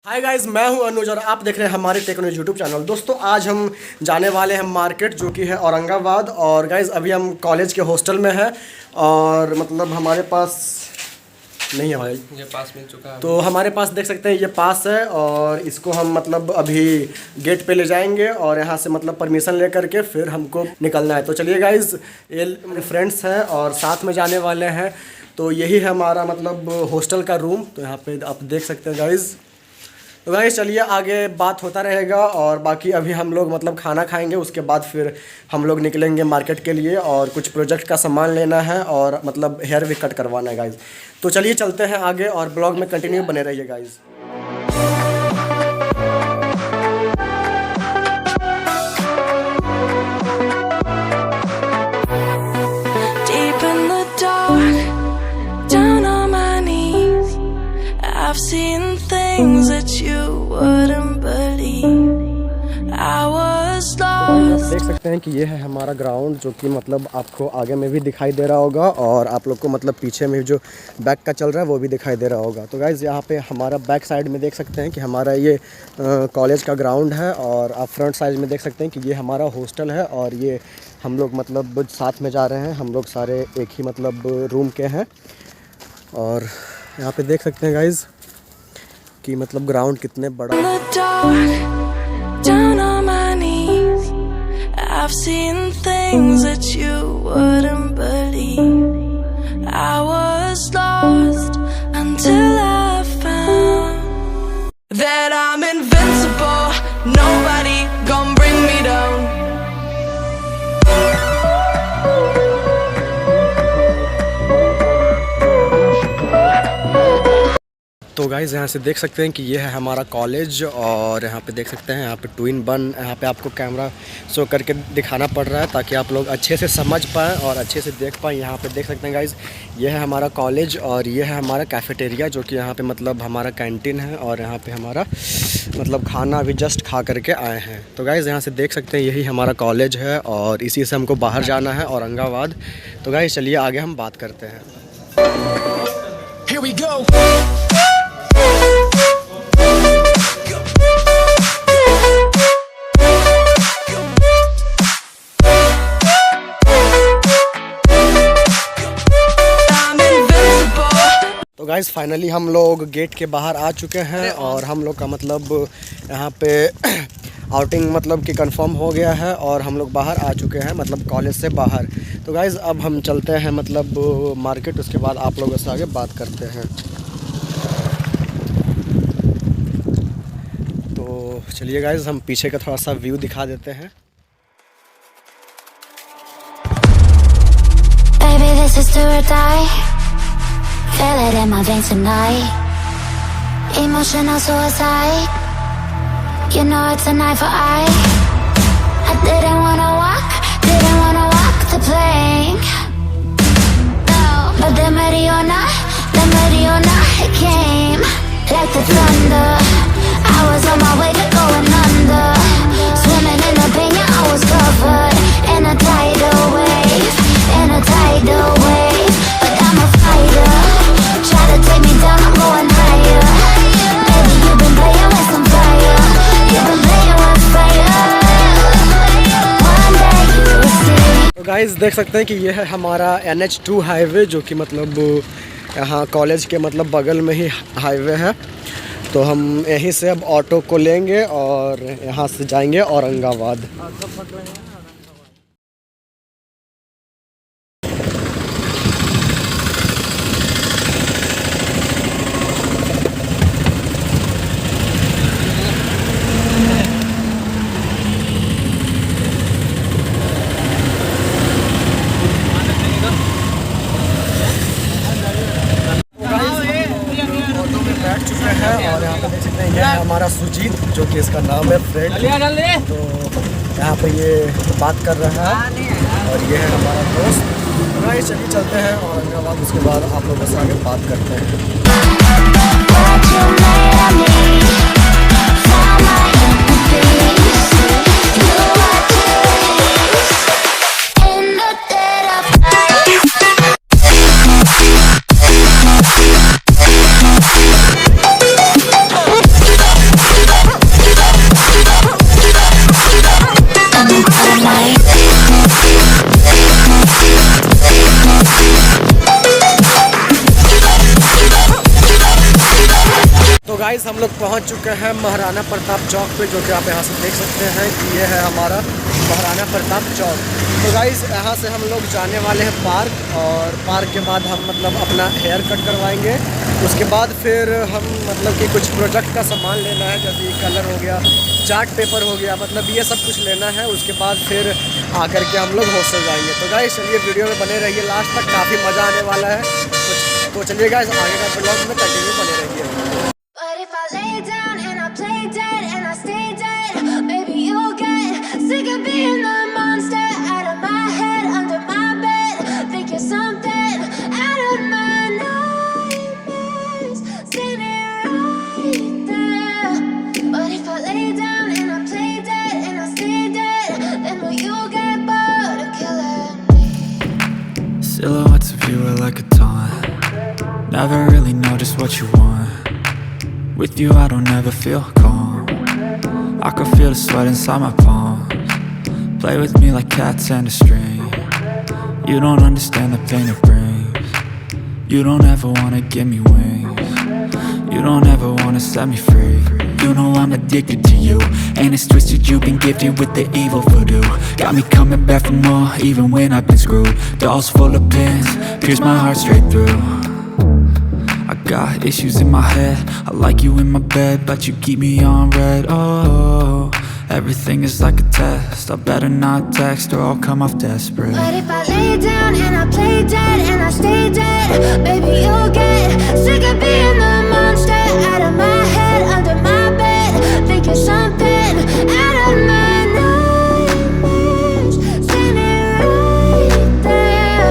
Hi guys, मैं हूं अनुज और आप देख रहे हैं हमारे टेक्नोलॉजी यूट्यूब चैनल। दोस्तों आज हम जाने वाले हैं मार्केट, जो कि है औरंगाबाद। और गाइस अभी हम कॉलेज के हॉस्टल में हैं और मतलब हमारे पास नहीं है भाई, ये पास मिल चुका है। तो हमारे पास देख सकते हैं ये पास है और इसको हम मतलब अभी गेट पे ले जाएंगे और यहाँ से मतलब परमिशन लेकर के फिर हमको निकलना है। तो चलिए गाइस, ये मेरे फ्रेंड्स हैं और साथ में जाने वाले हैं। तो यही है हमारा मतलब हॉस्टल का रूम। तो यहाँ पे आप देख सकते हैं गाइस। तो गाइस चलिए आगे बात होता रहेगा और बाकी अभी हम लोग मतलब खाना खाएंगे, उसके बाद फिर हम लोग निकलेंगे मार्केट के लिए और कुछ प्रोजेक्ट का सामान लेना है और मतलब हेयर भी कट करवाना है गाइस। तो चलिए चलते हैं आगे और ब्लॉग में कंटिन्यू बने रहिए guys. I've seen things that you wouldn't believe. I was lost. देख सकते हैं कि ये है हमारा ग्राउंड, जो कि मतलब आपको आगे में भी दिखाई दे रहा होगा और आप लोग को मतलब पीछे में जो बैक का चल रहा है वो भी दिखाई दे रहा होगा। तो गाइज़ यहाँ पे हमारा बैक साइड में देख सकते हैं कि हमारा ये कॉलेज का ग्राउंड है और आप फ्रंट साइड में देख सकते हैं कि ये हमारा हॉस्टल है और ये हम लोग मतलब साथ में जा रहे हैं। हम लोग सारे एक ही मतलब रूम के हैं और यहाँ पे देख सकते हैं गाइज़ कि मतलब ग्राउंड कितने बड़ा है। I've seen things that you wouldn't believe. I was lost until I found that I'm invincible. Nobody gonna bring me down. तो गाइज़ यहाँ से देख सकते हैं कि ये है हमारा कॉलेज और यहाँ पे देख सकते हैं यहाँ पे 2 in 1 यहाँ पे आपको कैमरा शो करके दिखाना पड़ रहा है ताकि आप लोग अच्छे से समझ पाएँ और अच्छे से देख पाएँ। यहाँ पे देख सकते हैं गाइज़, ये है हमारा कॉलेज और ये है हमारा कैफ़ेटेरिया, जो कि यहाँ पे मतलब हमारा कैंटीन है और यहाँ पे हमारा मतलब खाना अभी जस्ट खा करके आए हैं। तो गाइज़ यहाँ से देख सकते हैं यही हमारा कॉलेज है और इसी से हमको बाहर जाना है औरंगाबाद। तो गाइज़ चलिए आगे हम बात करते हैं। Here we go. तो गाइज़ फाइनली हम लोग गेट के बाहर आ चुके हैं और हम लोग का मतलब यहाँ पे आउटिंग मतलब कि कंफर्म हो गया है और हम लोग बाहर आ चुके हैं मतलब कॉलेज से बाहर। तो गाइज़ अब हम चलते हैं मतलब मार्केट, उसके बाद आप लोगों से आगे बात करते हैं। तो चलिए गाइज़ हम पीछे का थोड़ा सा व्यू दिखा देते हैं। Baby, this is do or die. Feel it in my veins tonight. Emotional suicide. You know it's an eye for eye. I didn't wanna walk the plank. No, but the Mariona, it came like the thunder. I was on my way to going under. Swimming in the pain, yeah, I was covered in a tidal wave, But I'm a fighter. Try to take me down, I'm going higher. Baby, you've been playing with some fire. You've been playing with fire. One day you will see. तो guys देख सकते हैं कि ये है हमारा NH2 highway, जो कि मतलब यहाँ कॉलेज के मतलब बगल में ही हाईवे है। तो हम यहीं से अब ऑटो को लेंगे और यहाँ से जाएंगे औरंगाबाद। बैठ चुके हैं और यहाँ पे देख सकते हैं ये है हमारा सुजीत, जो कि इसका नाम है फ्रेंड। तो यहाँ पे ये बात कर रहा है और ये है हमारा दोस्त। तो चलिए चलते हैं औरंगाबाद, उसके बाद आप लोगों से आगे बात करते हैं। गाइस हम लोग पहुंच चुके हैं महाराणा प्रताप चौक पे, जो कि आप यहां से देख सकते हैं कि ये है हमारा महाराणा प्रताप चौक। तो गाइस यहाँ से हम लोग जाने वाले हैं पार्क, और पार्क के बाद हम मतलब अपना हेयर कट करवाएंगे। उसके बाद फिर हम मतलब कि कुछ प्रोजेक्ट का सामान लेना है, जैसे कलर हो गया, चार्ट पेपर हो गया, मतलब ये सब कुछ लेना है। उसके बाद फिर आकर के हम लोग हॉस्टल जाएंगे। तो गाइस चलिए वीडियो में बने रहिए लास्ट तक, काफ़ी मज़ा आने वाला है। तो चलिए गाइस आगे का ब्लॉग में कंटिन्यू बने रहिए। But if I lay down and I play dead and I stay dead, maybe you'll get sick of being the monster out of my head, under my bed. Think you're something out of my nightmares, standing right there. But if I lay down and I play dead and I stay dead, then will you get bored of killing me? Silhouettes of you are like a taunt. Never really know just what you want. With you I don't ever feel calm. I can feel the sweat inside my palms. Play with me like cats and a string. You don't understand the pain it brings. You don't ever wanna give me wings. You don't ever wanna set me free. You know I'm addicted to you, and it's twisted, you've been gifted with the evil voodoo. Got me coming back for more, even when I've been screwed. Dolls full of pins, pierce my heart straight through. I got issues in my head, I like you in my bed, but you keep me on red. Oh, everything is like a test, I better not text or I'll come off desperate. But if I lay down and I play dead and I stay dead, baby you'll get sick of being the monster out of my head, under my bed. Think you're something out of my nightmares, standing right there.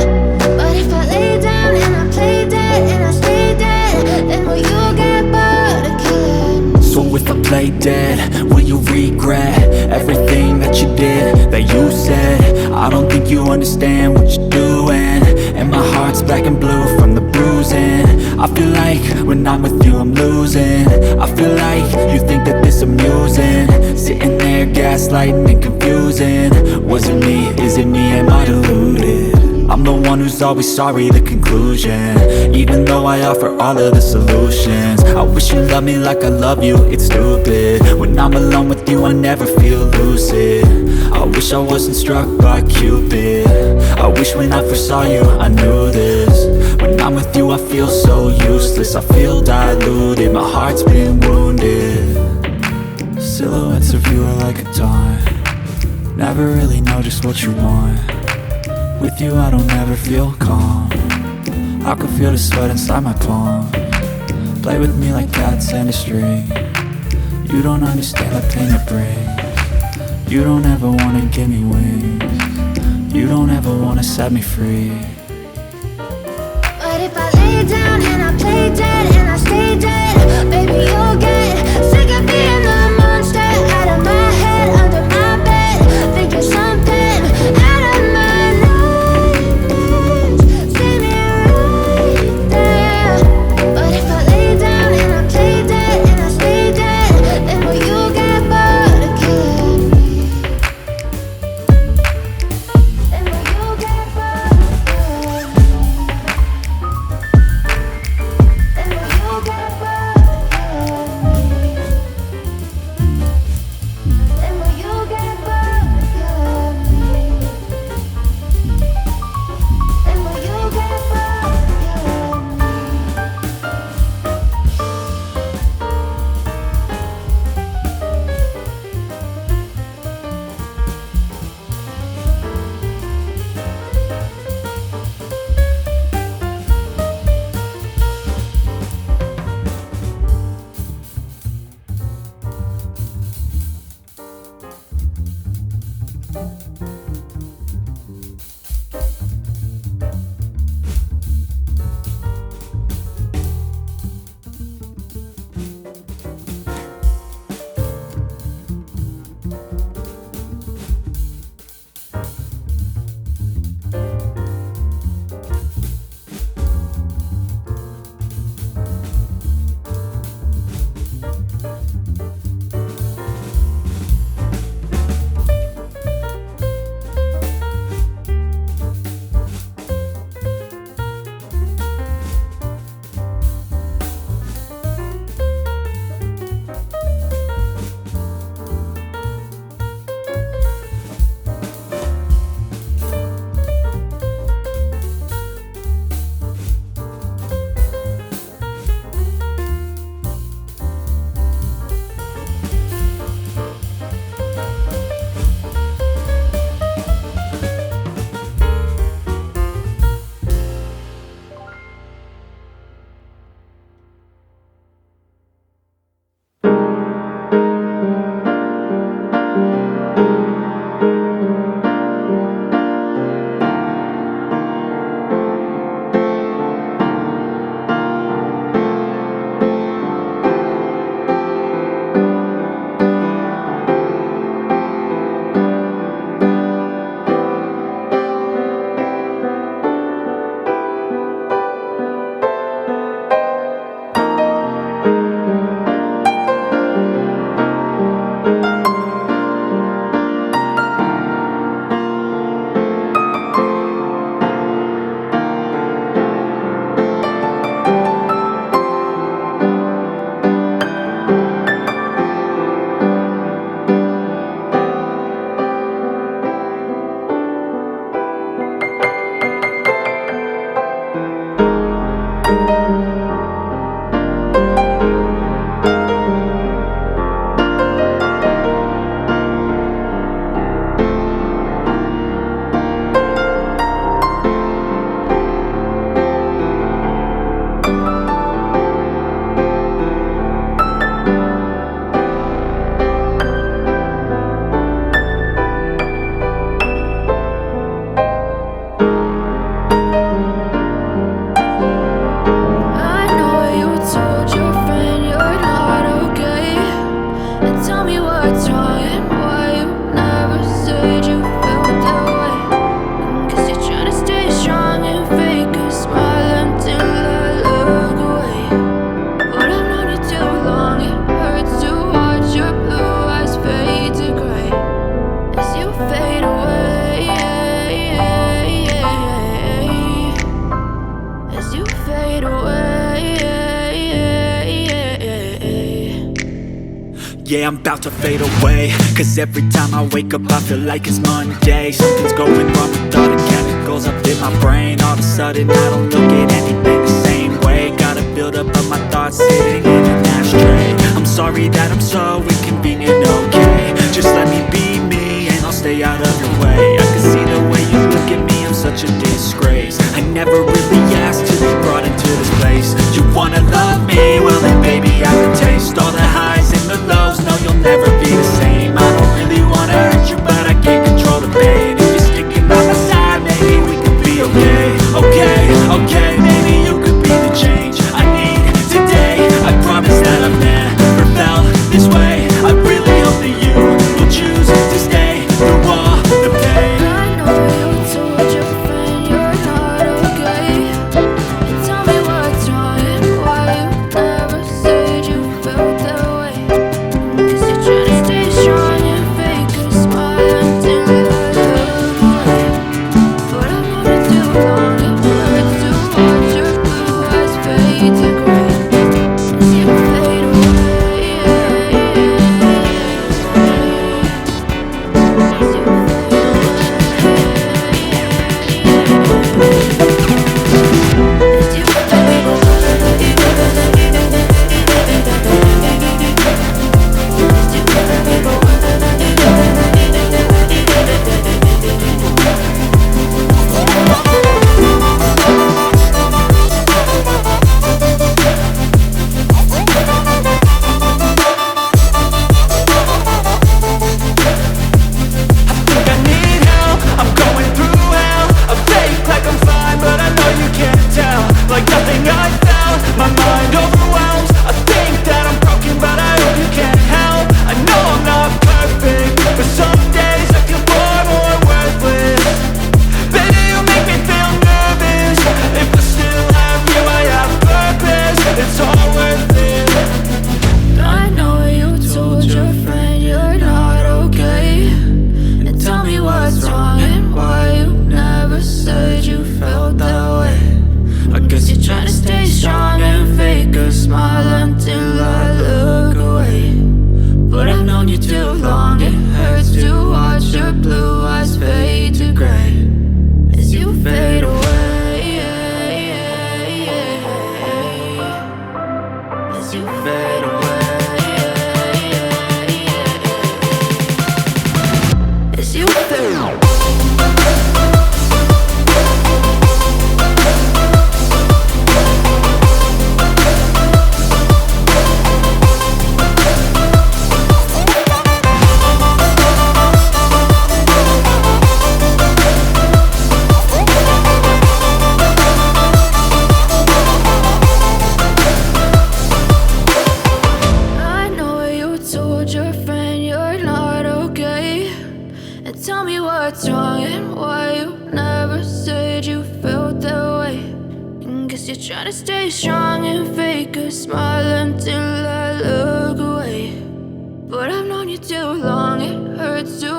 But if I lay down and I play dead and I stay dead, then will you get bored of killing me? So if I play dead, will you regret everything that you did, that you said? I don't think you understand what you're doing, and my heart's black and blue from the bruising. I feel like when I'm with you I'm losing. I feel like you think that this amusing, sitting there gaslighting and confusing. Was it me? Is it me? Am I deluded? I'm the one who's always sorry, the conclusion, even though I offer all of the solutions. I wish you loved me like I love you, it's stupid. When I'm alone with you I never feel lucid. I wish I wasn't struck by Cupid. I wish when I first saw you I knew this. When I'm with you I feel so useless, I feel diluted, my heart's been wounded. Silhouettes of you are like a taunt. Never really know just what you want. With you I don't ever feel calm. I can feel the sweat inside my palms. Play with me like cats and a string. You don't understand the pain it brings. You don't ever wanna give me wings. You don't ever wanna set me free. But if I lay down and I play dead and I stay dead, baby you'll get sick of being the monster out of my head, under my bed. Think you're something out of my nightmares, standing right there. But if I lay down and I play dead and I stay dead, then will you get bored of killing me? Then will you get bored of killing me? Then will you get bored of killing me? Yeah, I'm about to fade away. Cause every time I wake up I feel like it's Monday. Something's going wrong with all the chemicals up in my brain. All of a sudden I don't look at anything the same way. Gotta build up of my thoughts sitting in an ashtray. I'm sorry that I'm so inconvenient, okay? Just let me be me and I'll stay out of your way. I can see the way you look at me, I'm such a disgrace. I never really asked to be brought into this place. You wanna love me? Well then baby I can taste all the highs and the lows. No, you'll never be the same. I don't really wanna hurt you, but I can't control the pain. If you're sticking by my side, maybe we could be okay. Okay, okay, maybe you could be the change I need today. I promise that I've never felt this way. I really hope that you will choose to stay through all the pain. I know you told your friend you're not okay. And tell me what's wrong and why you never said you felt that way. Guess you're trying to stay strong and fake a smile until I look away. But I've known it too long, it hurts to watch your blue eyes fade to gray as you fade away. As you I need help, I'm going through hell. I fake like I'm fine, but I know you can't tell. Like nothing I felt, my mind overwhelms. I think that I'm broken, but I hope you can't help. I know I'm not perfect, but some days I feel far more worthless. Baby, you make me feel nervous. If I still have you, I have purpose. It's all worth it. I know you told your friend you're not okay. And tell me what's wrong and why you never said you felt that way. I guess you're trying to stay strong and fake a smile until I look away. But I've known you too long, it hurts to watch your blue eyes fade to gray as you fade away. As you fade away. As you fade away. I know you told your friend you're not okay. And tell me what's wrong and why you never said you felt that way. And guess you're trying to stay strong and fake a smile until I look away. But I've known you too long, it hurts to